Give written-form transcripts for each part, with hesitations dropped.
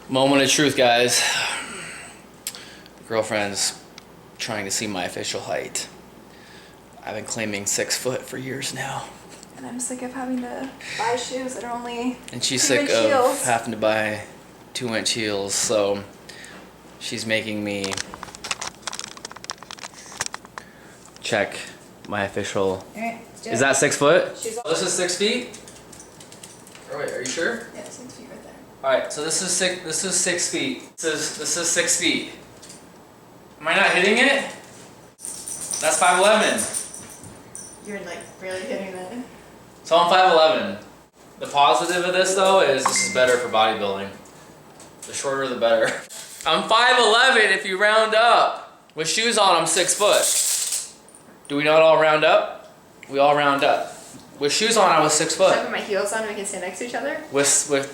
Moment of truth, guys. Girlfriend's trying to see my official height. I've been claiming 6 foot for years now. And I'm sick of having to buy shoes that are only And she's sick of having to buy 2-inch heels, so she's making me check my official. Alright, Is that 6 foot? This is 6 feet? Oh wait, are you sure? Yeah, 6 feet right there. Alright, so this is 6 feet. This is 6 feet. Am I not hitting it? That's 5'11". You're like really hitting it. So I'm 5'11". The positive of this though is this is better for bodybuilding. The shorter the better. I'm 5'11" if you round up. With shoes on, I'm 6 foot. Do we not all round up? We all round up. With shoes on, I was 6 foot. Should I put my heels on and we can stand next to each other?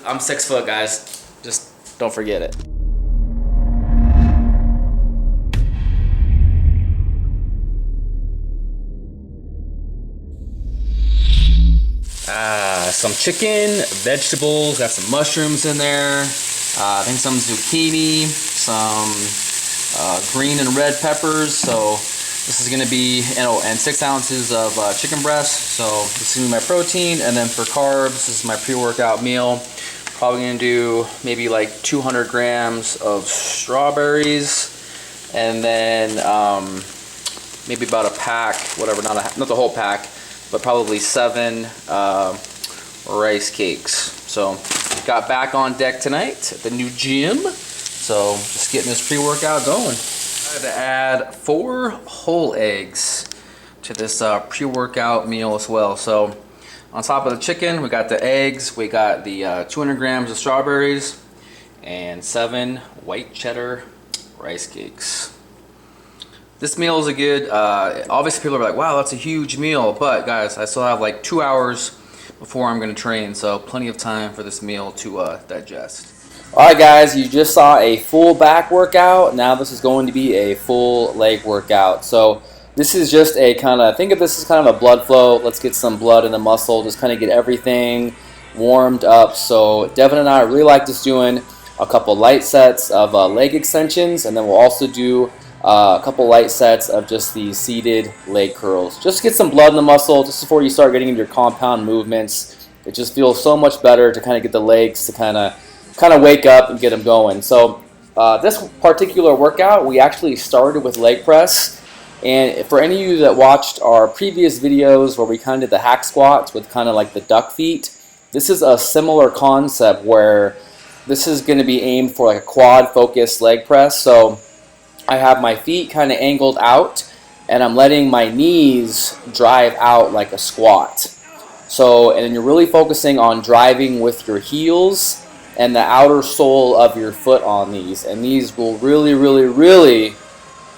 I'm 6 foot, guys. Just don't forget it. Some chicken, vegetables, got some mushrooms in there. I think some zucchini, some green and red peppers. So this is gonna be, and 6 ounces of chicken breast. So this is gonna be my protein, and then for carbs, this is my pre-workout meal. Probably gonna do maybe like 200 grams of strawberries, and then maybe about a pack, whatever, not the whole pack, but probably 7 rice cakes. So got back on deck tonight at the new gym. So just getting this pre-workout going. I had to add 4 whole eggs to this pre-workout meal as well. So on top of the chicken, we got the eggs, we got the 200 grams of strawberries, and 7 white cheddar rice cakes. This meal is a good, obviously people are like, wow, that's a huge meal, but guys, I still have like 2 hours before I'm gonna train, so plenty of time for this meal to digest. Alright guys, you just saw a full back workout. Now this is going to be a full leg workout. So this is just a kind of, think of this as kind of a blood flow. Let's get some blood in the muscle, just kind of get everything warmed up. So Devin and I really like just doing a couple light sets of leg extensions, and then we'll also do a couple light sets of just these seated leg curls. Just get some blood in the muscle just before you start getting into your compound movements. It just feels so much better to kind of get the legs to kind of wake up and get them going. So this particular workout, we actually started with leg press. And for any of you that watched our previous videos where we kind of did the hack squats with kind of like the duck feet, this is a similar concept where this is going to be aimed for like a quad focused leg press. So I have my feet kind of angled out, and I'm letting my knees drive out like a squat. So, and you're really focusing on driving with your heels and the outer sole of your foot on these. And these will really, really, really,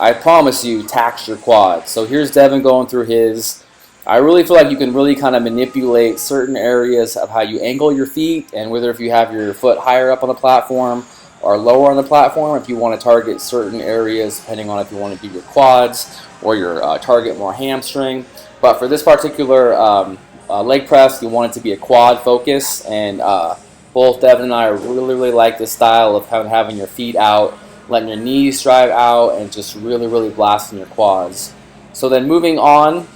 I promise you, tax your quads. So here's Devin going through his. I really feel like you can really kind of manipulate certain areas of how you angle your feet, and whether if you have your foot higher up on the platform or lower on the platform, if you want to target certain areas, depending on if you want to do your quads or your target more hamstring. But for this particular leg press, you want it to be a quad focus, and both Devin and I really, really like this style of having your feet out, letting your knees drive out, and just really, really blasting your quads. So then moving on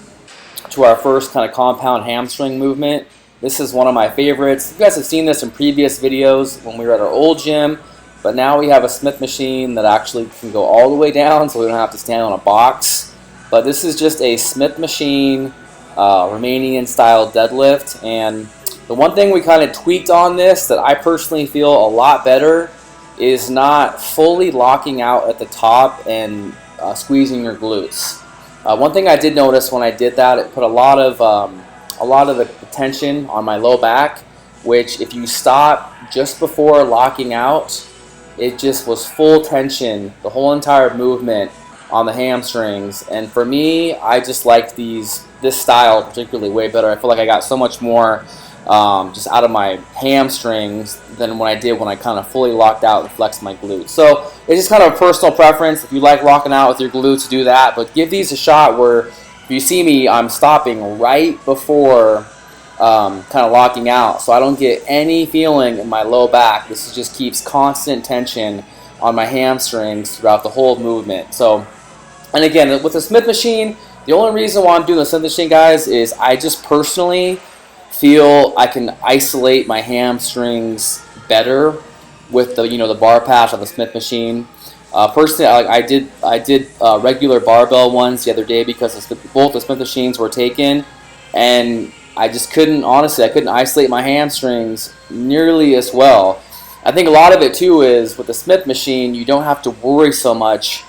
to our first kind of compound hamstring movement. This is one of my favorites. You guys have seen this in previous videos when we were at our old gym. But now we have a Smith machine that actually can go all the way down, so we don't have to stand on a box. But this is just a Smith machine, Romanian style deadlift. And the one thing we kind of tweaked on this that I personally feel a lot better is not fully locking out at the top and squeezing your glutes. One thing I did notice when I did that, it put a lot of the tension on my low back, which if you stop just before locking out, it just was full tension, the whole entire movement on the hamstrings. And for me, I just liked this style particularly way better. I feel like I got so much more just out of my hamstrings than when I did when I kind of fully locked out and flexed my glutes. So it's just kind of a personal preference. If you like locking out with your glutes, do that. But give these a shot where if you see me, I'm stopping right before kind of locking out, so I don't get any feeling in my low back. This just keeps constant tension on my hamstrings throughout the whole movement. So, and again, with the Smith machine, the only reason why I'm doing the Smith machine, guys, is I just personally feel I can isolate my hamstrings better with the the bar patch on the Smith machine. Personally, I did regular barbell ones the other day because both the Smith machines were taken, and I just couldn't, honestly, I couldn't isolate my hamstrings nearly as well. I think a lot of it too is with the Smith machine, you don't have to worry so much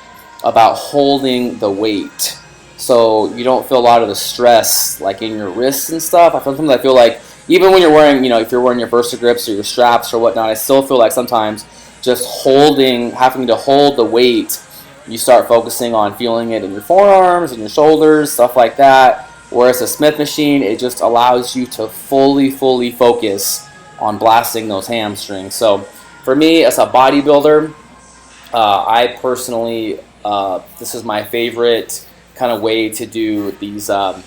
about holding the weight. So you don't feel a lot of the stress like in your wrists and stuff. Sometimes I feel like even when you're wearing, if you're wearing your Versa grips or your straps or whatnot, I still feel like sometimes just having to hold the weight, you start focusing on feeling it in your forearms and your shoulders, stuff like that. Whereas the Smith machine, it just allows you to fully focus on blasting those hamstrings. So for me, as a bodybuilder, I personally, this is my favorite kind of way to do these, call them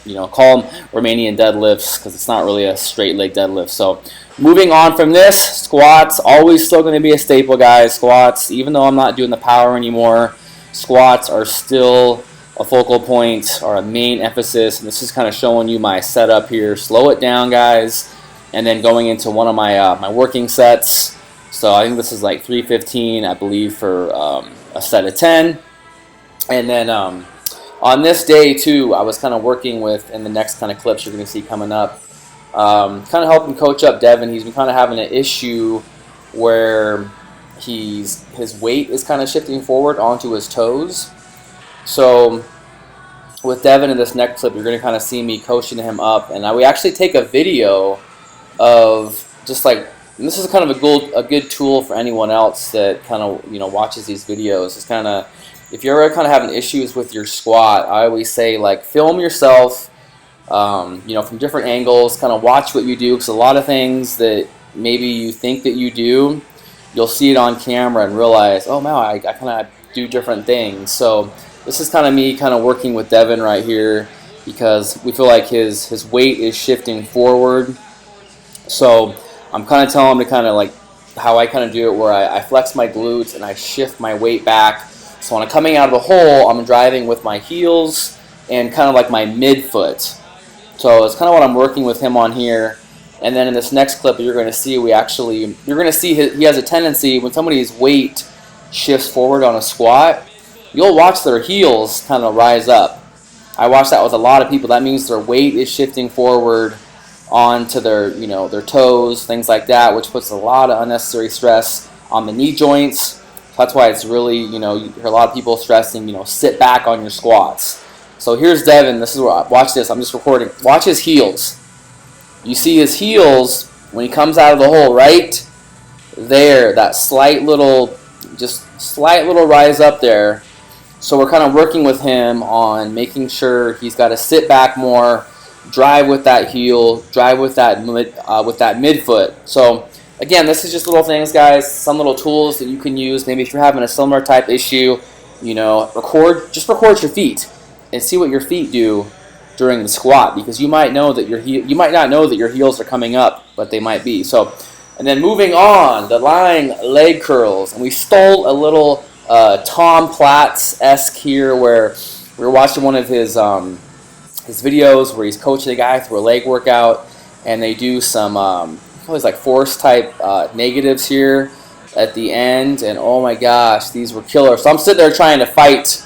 Romanian deadlifts, because it's not really a straight leg deadlift. So moving on from this, squats, always still going to be a staple, guys. Squats, even though I'm not doing the power anymore, squats are still a focal point or a main emphasis. And this is kind of showing you my setup here. Slow it down, guys, and then going into one of my my working sets. So I think this is like 315, I believe, for a set of 10. And then on this day too, I was kind of working with, in the next kind of clips you're going to see coming up, kind of helping coach up Devin. He's been kind of having an issue where his weight is kind of shifting forward onto his toes. So with Devin in this next clip, you're going to kind of see me coaching him up, and we actually take a video of just like, and this is kind of a good tool for anyone else that kind of watches these videos. It's kind of, if you're ever kind of having issues with your squat, I always say, like, film yourself, from different angles, kind of watch what you do, because a lot of things that maybe you think that you do, you'll see it on camera and realize, oh man, I kind of do different things. So this is kind of me kind of working with Devin right here, because we feel like his weight is shifting forward. So I'm kind of telling him to kind of like how I kind of do it, where I flex my glutes and I shift my weight back. So when I'm coming out of the hole, I'm driving with my heels and kind of like my midfoot. So it's kind of what I'm working with him on here. And then in this next clip, you're going to see he has a tendency, when somebody's weight shifts forward on a squat, you'll watch their heels kind of rise up. I watch that with a lot of people. That means their weight is shifting forward onto their, their toes, things like that, which puts a lot of unnecessary stress on the knee joints. So that's why it's really, you hear a lot of people stressing, sit back on your squats. So here's Devin. This is where, watch this. I'm just recording. Watch his heels. You see his heels when he comes out of the hole, right there, that slight little rise up there. So we're kind of working with him on making sure he's got to sit back more, drive with that heel, drive with that midfoot. So again, this is just little things, guys, some little tools that you can use. Maybe if you're having a similar type issue, record your feet and see what your feet do during the squat, because you might not know that your heels are coming up, but they might be. So, and then moving on, the lying leg curls, and we stole a little Tom Platts-esque here, where we were watching one of his videos where he's coaching a guy through a leg workout, and they do some always like force type negatives here at the end, and oh my gosh, these were killer. So I'm sitting there trying to fight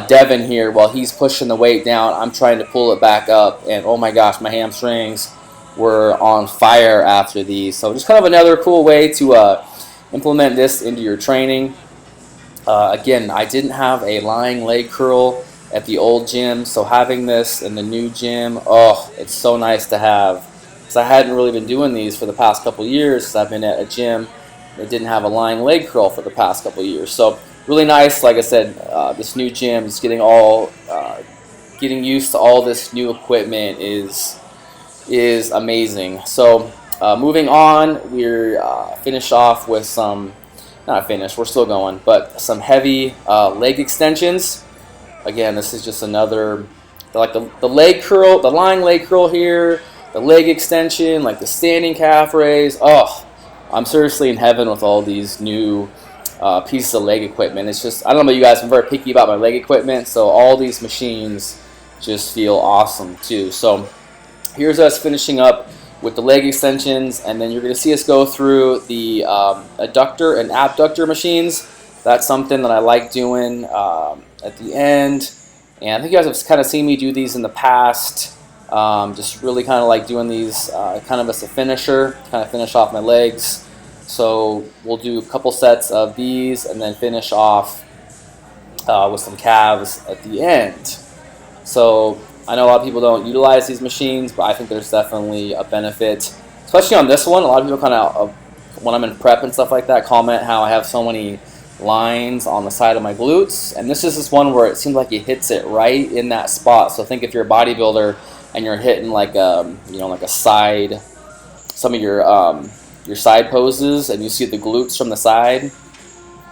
Devin here while he's pushing the weight down. I'm trying to pull it back up, and oh my gosh, my hamstrings were on fire after these. So just kind of another cool way to implement this into your training. Again, I didn't have a lying leg curl at the old gym, so having this in the new gym, oh, it's so nice to have, because I hadn't really been doing these for the past couple years, because I've been at a gym that didn't have a lying leg curl for the past couple years. So really nice. Like I said, this new gym is getting used to all this new equipment is amazing. So moving on, we're finished off with some, not finished, we're still going, but some heavy leg extensions. Again, this is just another, like the leg curl, the lying leg curl here, the leg extension, like the standing calf raise. Oh, I'm seriously in heaven with all these new pieces of leg equipment. It's just, I don't know about you guys, I'm very picky about my leg equipment, so all these machines just feel awesome too. So here's us finishing up with the leg extensions, and then you're going to see us go through the adductor and abductor machines. That's something that I like doing at the end, and I think you guys have kind of seen me do these in the past. Just really kind of like doing these kind of as a finisher, kind of finish off my legs. So we'll do a couple sets of these and then finish off with some calves at the end. So I know a lot of people don't utilize these machines, but I think there's definitely a benefit, especially on this one. A lot of people kind of, when I'm in prep and stuff like that, comment how I have so many lines on the side of my glutes, and this is this one where it seems like it hits it right in that spot. So think if you're a bodybuilder and you're hitting like like a side, some of your side poses, and you see the glutes from the side,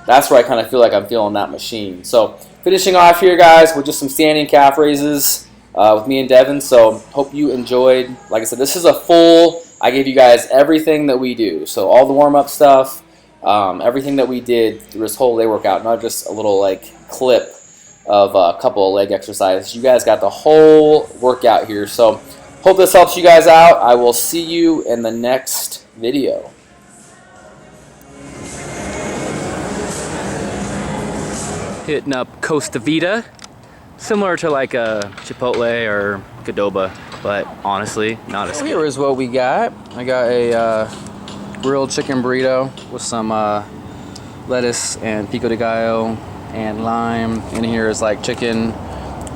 that's where I kind of feel like I'm feeling that machine. So finishing off here, guys, with just some standing calf raises with me and Devin. So hope you enjoyed. Like I said, this is a full, I gave you guys everything that we do. So all the warm-up stuff, everything that we did through this whole leg workout, not just a little like clip of a couple of leg exercises. You guys got the whole workout here. So hope this helps you guys out. I will see you in the next video. Hitting up Costa Vida, similar to like a Chipotle or Qdoba, but honestly not as good. Here is what we got. I got a grilled chicken burrito with some lettuce and pico de gallo and lime. In here is like chicken,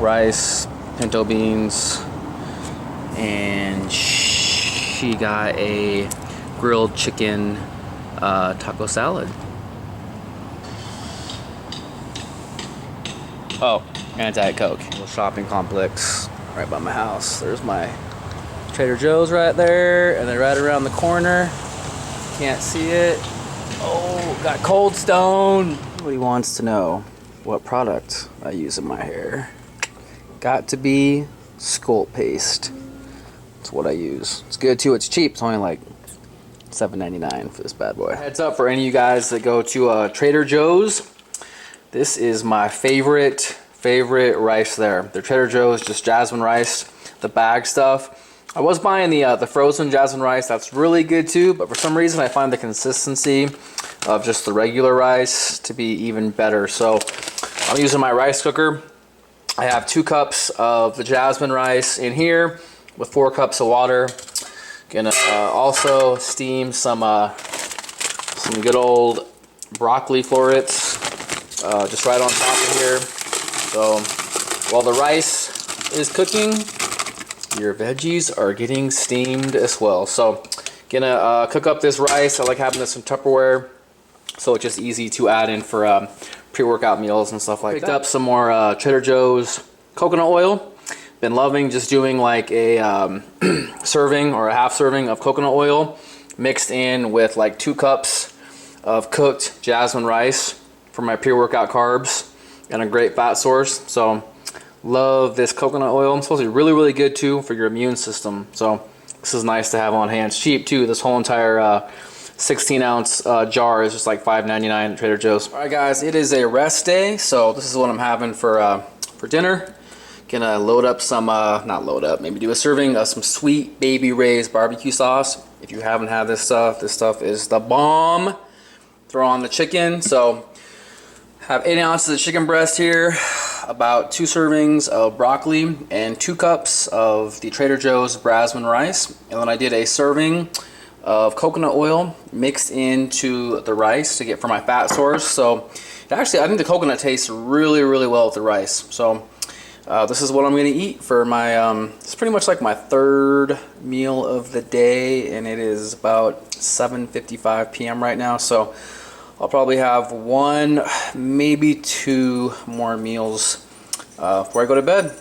rice, pinto beans, and she got a grilled chicken taco salad. Oh, and a Diet Coke. Little shopping complex right by my house. There's my Trader Joe's right there, and then right around the corner, can't see it. Oh, got Cold Stone. Everybody wants to know what product I use in my hair. Got to be Sculpt Paste. That's what I use. It's good too. It's cheap. It's only like $7.99 for this bad boy. Heads up for any of you guys that go to Trader Joe's. This is my favorite rice there. The Trader Joe's, just jasmine rice, the bag stuff. I was buying the frozen jasmine rice. That's really good too, but for some reason I find the consistency of just the regular rice to be even better. So I'm using my rice cooker. I have 2 cups of the jasmine rice in here with 4 cups of water. Gonna also steam some good old broccoli florets. Just right on top of here. So while the rice is cooking, your veggies are getting steamed as well. So gonna cook up this rice. I like having this in Tupperware, so it's just easy to add in for pre-workout meals and stuff like that. Picked up some more Trader Joe's coconut oil. Been loving just doing like a serving or a half serving of coconut oil mixed in with like 2 cups of cooked jasmine rice for my pre-workout carbs, and a great fat source. So love this coconut oil. It's supposed to be really, really good too for your immune system. So this is nice to have on hand. It's cheap too. This whole entire 16 ounce jar is just like $5.99 at Trader Joe's. All right guys, it is a rest day. So this is what I'm having for dinner. Gonna load up some, not load up, maybe do a serving of some Sweet Baby Ray's barbecue sauce. If you haven't had this stuff is the bomb. Throw on the chicken. So have 8 ounces of chicken breast here, about 2 servings of broccoli, and 2 cups of the Trader Joe's jasmine rice. And then I did a serving of coconut oil mixed into the rice to get for my fat source. So actually, I think the coconut tastes really, really well with the rice. So this is what I'm going to eat for my, it's pretty much like my 3rd meal of the day, and it is about 7:55 p.m. right now. So I'll probably have 1, maybe 2 more meals before I go to bed.